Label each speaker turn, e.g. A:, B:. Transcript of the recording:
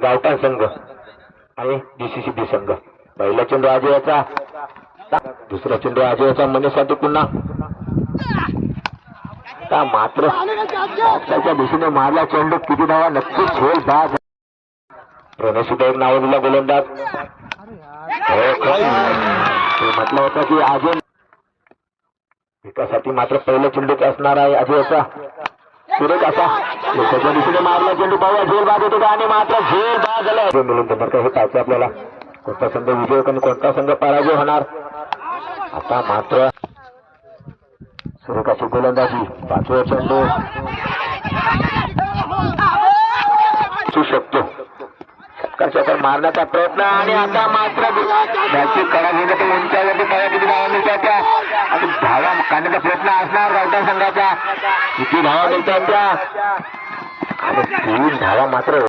A: गावठाण संघ आणि DCCB संघ. पहिला चेंडू अजयचा, दुसरा चेंडू अजयचा मनीसाठी पुन्हा मात्र त्याच्या दिशेने मारला चेंडू. किती धावा? नक्कीच झेल बाद. प्रणयसुद्धा एक नाव दिला गोलंदाज. म्हटलं होतं की अजय विकासाठी मात्र पहिला चेंडूच असणार आहे अजयचा. सुरेख असा त्याच्या दिशेने मारला चेंडू. पाहूया झेल बाद होतो का, आणि मात्र झेल बाद झाला. मिळून बरं का हे पाहायचं आपल्याला, कोणता संघ विजय आणि कोणता संघ पराजय होणार. आता मात्र सुरेखाची गोलंदाजी. पाचवा चेंडू असू शकतो. षटकार मारण्याचा प्रयत्न, आणि आता मात्र त्याची कडा घेणं ते उंचावरती. पाया किती धावा मिळतात त्या, आणि धावा काढण्याचा प्रयत्न असणार गावठाण संघाचा. किती धावा मिळतात त्या, आणि 3 धावा मात्र